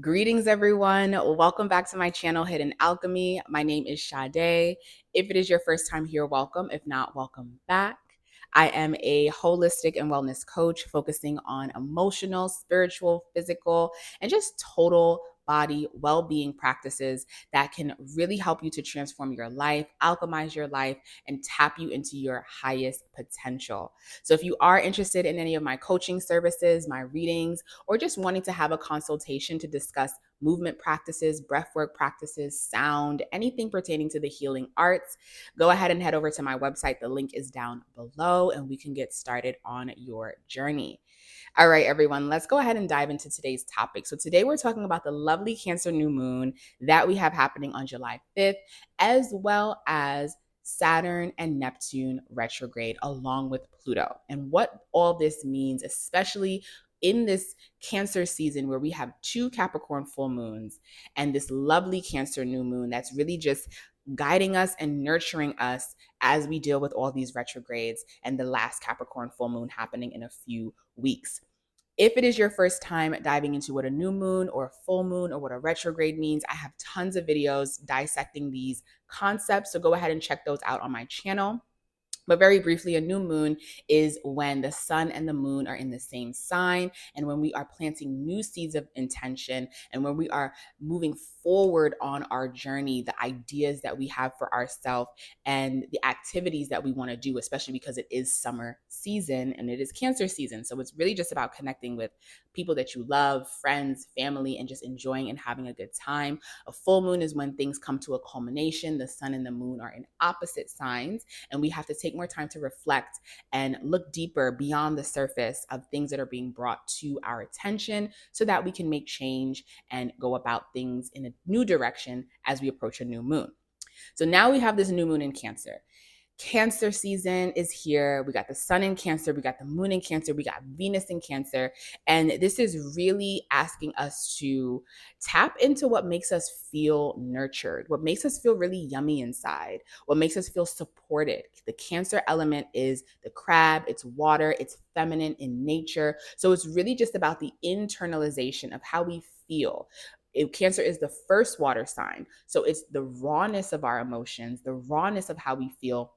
Greetings, everyone. Welcome back to my channel, Hidden Alchemy. My name is Sade. If it is your first time here, welcome. If not, welcome back. I am a holistic and wellness coach focusing on emotional, spiritual, physical, and just total body well-being practices that can really help you to transform your life, alchemize your life, and tap you into your highest potential. So if you are interested in any of my coaching services, my readings, or just wanting to have a consultation to discuss movement practices, breathwork practices, sound, anything pertaining to the healing arts, go ahead and head over to my website. The link is down below and we can get started on your journey. All right, everyone, let's go ahead and dive into today's topic. So today we're talking about the lovely Cancer new moon that we have happening on July 5th, as well as Saturn and Neptune retrograde along with Pluto, and what all this means, especially in this Cancer season where we have two Capricorn full moons and this lovely Cancer new moon that's really just guiding us and nurturing us as we deal with all these retrogrades and the last Capricorn full moon happening in a few weeks. If it is your first time diving into what a new moon or a full moon or what a retrograde means, I have tons of videos dissecting these concepts. So go ahead and check those out on my channel. But very briefly, a new moon is when the sun and the moon are in the same sign, and when we are planting new seeds of intention, and when we are moving forward on our journey, the ideas that we have for ourselves and the activities that we want to do, especially because it is summer season and it is Cancer season. So it's really just about connecting with people that you love, friends, family, and just enjoying and having a good time. A full moon is when things come to a culmination. The sun and the moon are in opposite signs, and we have to take more time to reflect and look deeper beyond the surface of things that are being brought to our attention so that we can make change and go about things in a new direction as we approach a new moon. So now we have this new moon in Cancer. Cancer season is here. We got the sun in Cancer, we got the moon in Cancer, we got Venus in Cancer. And this is really asking us to tap into what makes us feel nurtured, what makes us feel really yummy inside, what makes us feel supported. The Cancer element is the crab, it's water, it's feminine in nature. So it's really just about the internalization of how we feel. Cancer is the first water sign. So it's the rawness of our emotions, the rawness of how we feel,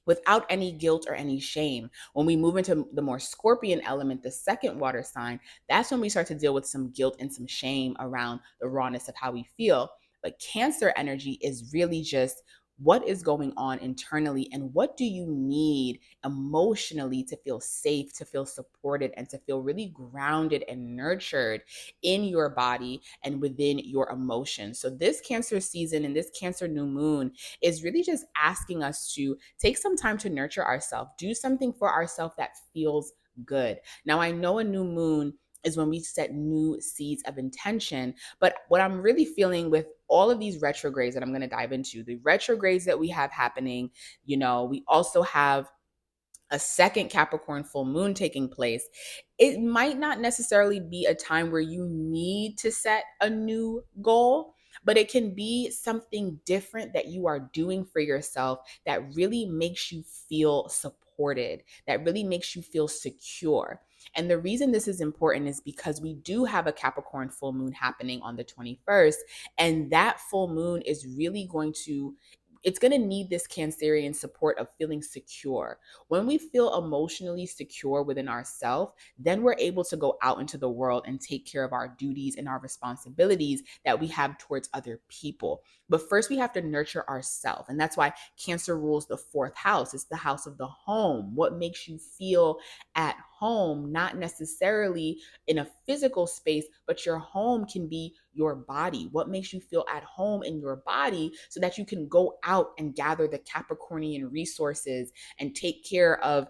without any guilt or any shame. When we move into the more Scorpion element, the second water sign, that's when we start to deal with some guilt and some shame around the rawness of how we feel. But Cancer energy is really just what is going on internally and what do you need emotionally to feel safe, to feel supported, and to feel really grounded and nurtured in your body and within your emotions. So this Cancer season and this Cancer new moon is really just asking us to take some time to nurture ourselves, do something for ourselves that feels good. Now, I know a new moon is when we set new seeds of intention, but what I'm really feeling with all of these retrogrades that I'm going to dive into, the retrogrades that we have happening, we also have a second Capricorn full moon taking place. It might not necessarily be a time where you need to set a new goal, but it can be something different that you are doing for yourself that really makes you feel supported, that really makes you feel secure. And the reason this is important is because we do have a Capricorn full moon happening on the 21st, and that full moon is really going to it's going to need this Cancerian support of feeling secure. When we feel emotionally secure within ourselves, then we're able to go out into the world and take care of our duties and our responsibilities that we have towards other people. But first, we have to nurture ourselves. And that's why Cancer rules the fourth house. It's the house of the home. What makes you feel at home, not necessarily in a physical space, but your home can be your body. What makes you feel at home in your body so that you can go out and gather the Capricornian resources and take care of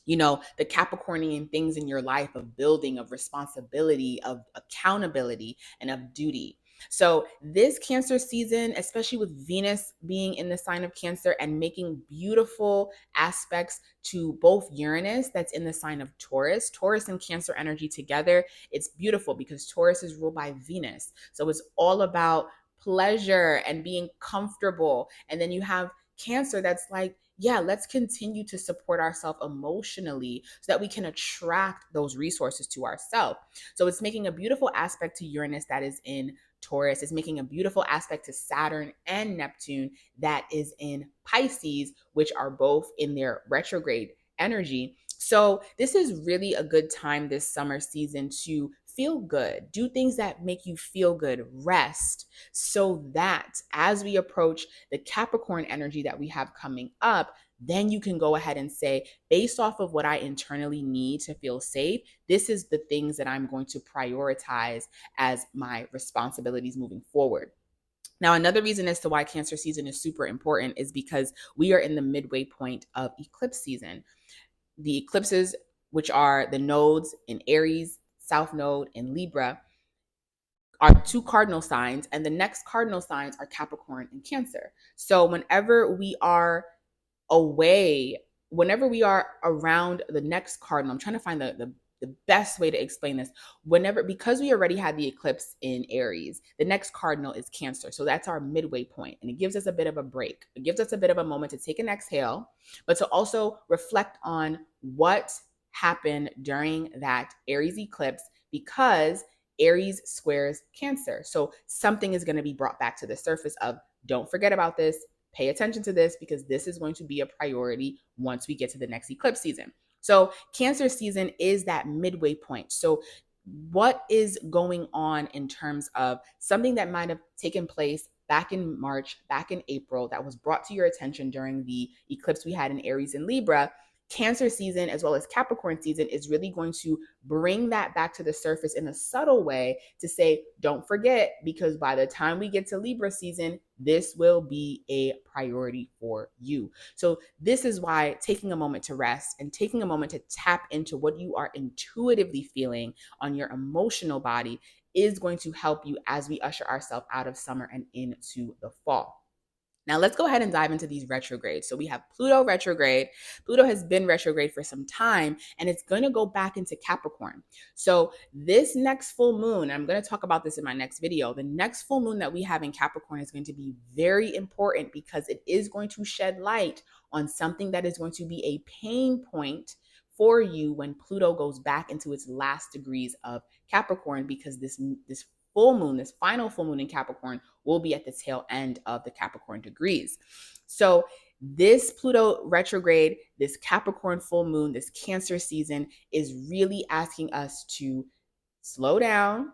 the Capricornian things in your life of building, of responsibility, of accountability, and of duty. So this Cancer season, especially with Venus being in the sign of Cancer and making beautiful aspects to both Uranus, that's in the sign of Taurus, Taurus and Cancer energy together, it's beautiful because Taurus is ruled by Venus. So it's all about pleasure and being comfortable. And then you have Cancer that's like, yeah, let's continue to support ourselves emotionally so that we can attract those resources to ourselves. So it's making a beautiful aspect to Uranus that is in Taurus. It's making a beautiful aspect to Saturn and Neptune that is in Pisces, which are both in their retrograde energy. So this is really a good time this summer season to feel good, do things that make you feel good, rest, so that as we approach the Capricorn energy that we have coming up, then you can go ahead and say, based off of what I internally need to feel safe, this is the things that I'm going to prioritize as my responsibilities moving forward. Now, another reason as to why Cancer season is super important is because we are in the midway point of eclipse season. The eclipses, which are the nodes in Aries, South Node, and Libra, are two cardinal signs, and the next cardinal signs are Capricorn and Cancer. So whenever we are away, whenever we are around the next cardinal, I'm trying to find the best way to explain this. Whenever, because we already had the eclipse in Aries, the next cardinal is Cancer. So that's our midway point, and it gives us a bit of a break. It gives us a bit of a moment to take an exhale, but to also reflect on what happened during that Aries eclipse, because Aries squares Cancer. So something is going to be brought back to the surface of, don't forget about this, pay attention to this, because this is going to be a priority once we get to the next eclipse season. So Cancer season is that midway point. So what is going on in terms of something that might have taken place back in March, back in April, that was brought to your attention during the eclipse we had in Aries and Libra? Cancer season, as well as Capricorn season, is really going to bring that back to the surface in a subtle way to say, don't forget, because by the time we get to Libra season, this will be a priority for you. So this is why taking a moment to rest and taking a moment to tap into what you are intuitively feeling on your emotional body is going to help you as we usher ourselves out of summer and into the fall. Now, let's go ahead and dive into these retrogrades. So we have Pluto retrograde. Pluto has been retrograde for some time, and it's going to go back into Capricorn. So this next full moon, I'm going to talk about this in my next video. The next full moon that we have in Capricorn is going to be very important because it is going to shed light on something that is going to be a pain point for you when Pluto goes back into its last degrees of Capricorn, because this full moon, this final full moon in Capricorn, will be at the tail end of the Capricorn degrees. So this Pluto retrograde, this Capricorn full moon, this Cancer season is really asking us to slow down,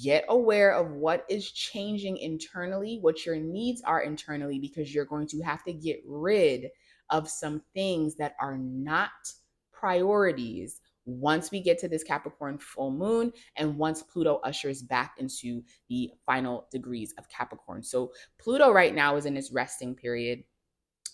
get aware of what is changing internally, what your needs are internally, because you're going to have to get rid of some things that are not priorities once we get to this Capricorn full moon and once Pluto ushers back into the final degrees of Capricorn. So Pluto right now is in its resting period,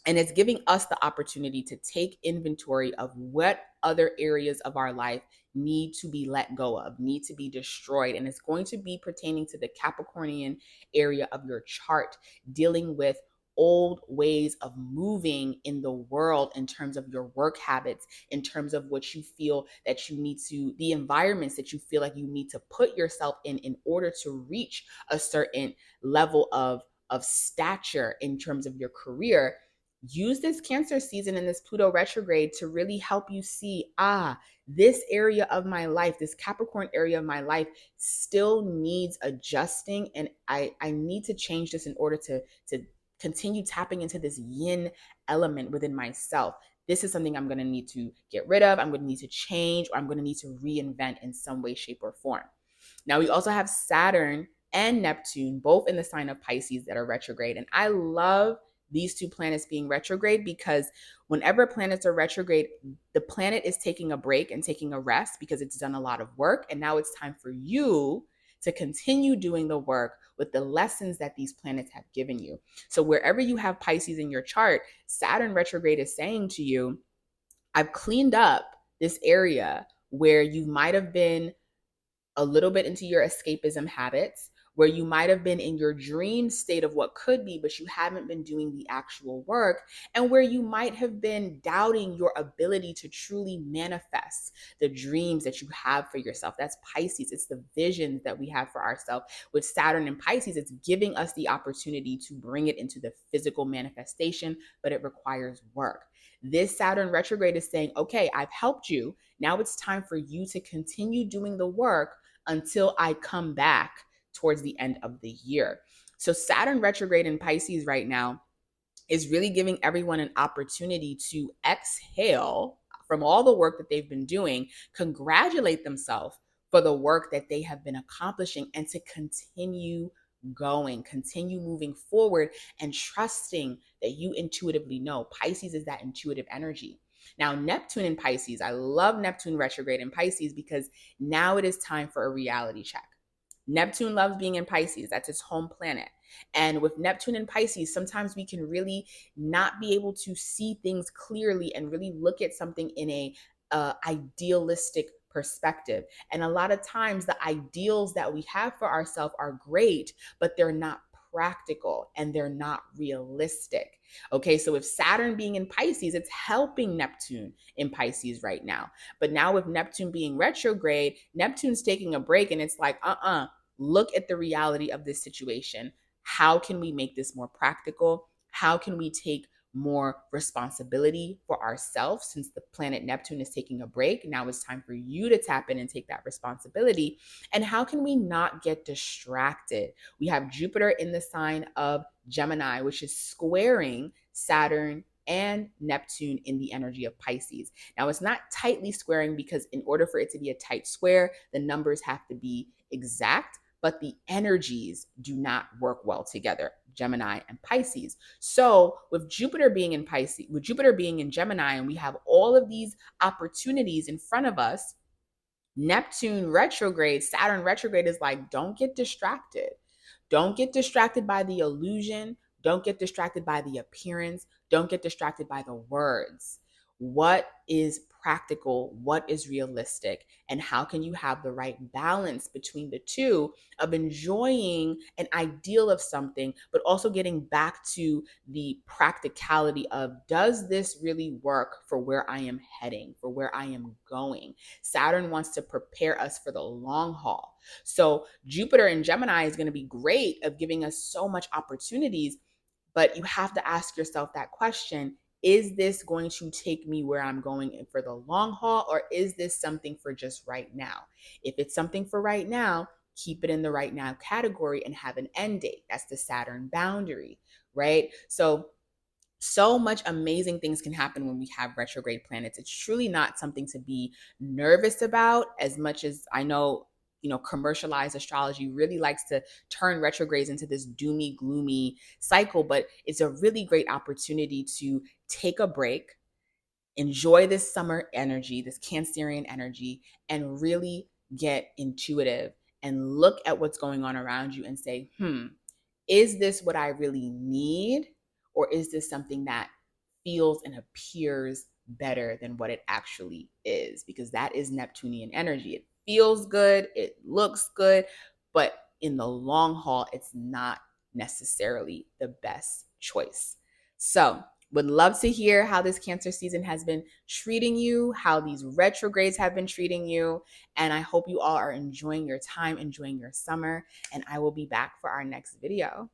and it's giving us the opportunity to take inventory of what other areas of our life need to be let go of, need to be destroyed. And it's going to be pertaining to the Capricornian area of your chart, dealing with old ways of moving in the world in terms of your work habits, in terms of what you feel that you need to, the environments that you feel like you need to put yourself in order to reach a certain level of stature in terms of your career. Use this Cancer season and this Pluto retrograde to really help you see, this area of my life, this Capricorn area of my life still needs adjusting, and I need to change this in order to continue tapping into this yin element within myself. This is something I'm going to need to get rid of, I'm going to need to change, or I'm going to need to reinvent in some way, shape, or form. Now, we also have Saturn and Neptune, both in the sign of Pisces, that are retrograde. And I love these two planets being retrograde because whenever planets are retrograde, the planet is taking a break and taking a rest because it's done a lot of work. And now it's time for you to continue doing the work with the lessons that these planets have given you. So wherever you have Pisces in your chart, Saturn retrograde is saying to you, I've cleaned up this area where you might have been a little bit into your escapism habits, where you might have been in your dream state of what could be, but you haven't been doing the actual work, and where you might have been doubting your ability to truly manifest the dreams that you have for yourself. That's Pisces. It's the visions that we have for ourselves. With Saturn and Pisces, it's giving us the opportunity to bring it into the physical manifestation, but it requires work. This Saturn retrograde is saying, okay, I've helped you. Now it's time for you to continue doing the work until I come back towards the end of the year. So Saturn retrograde in Pisces right now is really giving everyone an opportunity to exhale from all the work that they've been doing, congratulate themselves for the work that they have been accomplishing, and to continue going, continue moving forward and trusting that you intuitively know. Pisces is that intuitive energy. Now, Neptune in Pisces, I love Neptune retrograde in Pisces because now it is time for a reality check. Neptune loves being in Pisces. That's its home planet. And with Neptune in Pisces, sometimes we can really not be able to see things clearly and really look at something in a idealistic perspective. And a lot of times the ideals that we have for ourselves are great, but they're not practical and they're not realistic. Okay, so with Saturn being in Pisces, it's helping Neptune in Pisces right now. But now with Neptune being retrograde, Neptune's taking a break, and it's like, look at the reality of this situation. How can we make this more practical? How can we take more responsibility for ourselves? Since the planet Neptune is taking a break, now it's time for you to tap in and take that responsibility. And how can we not get distracted? We have Jupiter in the sign of Gemini, which is squaring Saturn and Neptune in the energy of Pisces. Now, it's not tightly squaring because in order for it to be a tight square, the numbers have to be exact, but the energies do not work well together, Gemini and Pisces. So with Jupiter being in Pisces, with Jupiter being in Gemini, and we have all of these opportunities in front of us, Neptune retrograde, Saturn retrograde is like, don't get distracted. Don't get distracted by the illusion. Don't get distracted by the appearance. Don't get distracted by the words. What is practical? What is realistic? And how can you have the right balance between the two of enjoying an ideal of something, but also getting back to the practicality of, does this really work for where I am heading, for where I am going? Saturn wants to prepare us for the long haul. So Jupiter in Gemini is going to be great of giving us so much opportunities, but you have to ask yourself that question: is this going to take me where I'm going for the long haul, or is this something for just right now? If it's something for right now, keep it in the right now category and have an end date. That's the Saturn boundary, right? So much amazing things can happen when we have retrograde planets. It's truly not something to be nervous about, as much as I know, commercialized astrology really likes to turn retrogrades into this doomy, gloomy cycle, but it's a really great opportunity to take a break, enjoy this summer energy, this Cancerian energy, and really get intuitive and look at what's going on around you and say, is this what I really need? Or is this something that feels and appears better than what it actually is? Because that is Neptunian energy. It feels good, it looks good, but in the long haul, it's not necessarily the best choice. So, would love to hear how this Cancer season has been treating you, how these retrogrades have been treating you. And I hope you all are enjoying your time, enjoying your summer. And I will be back for our next video.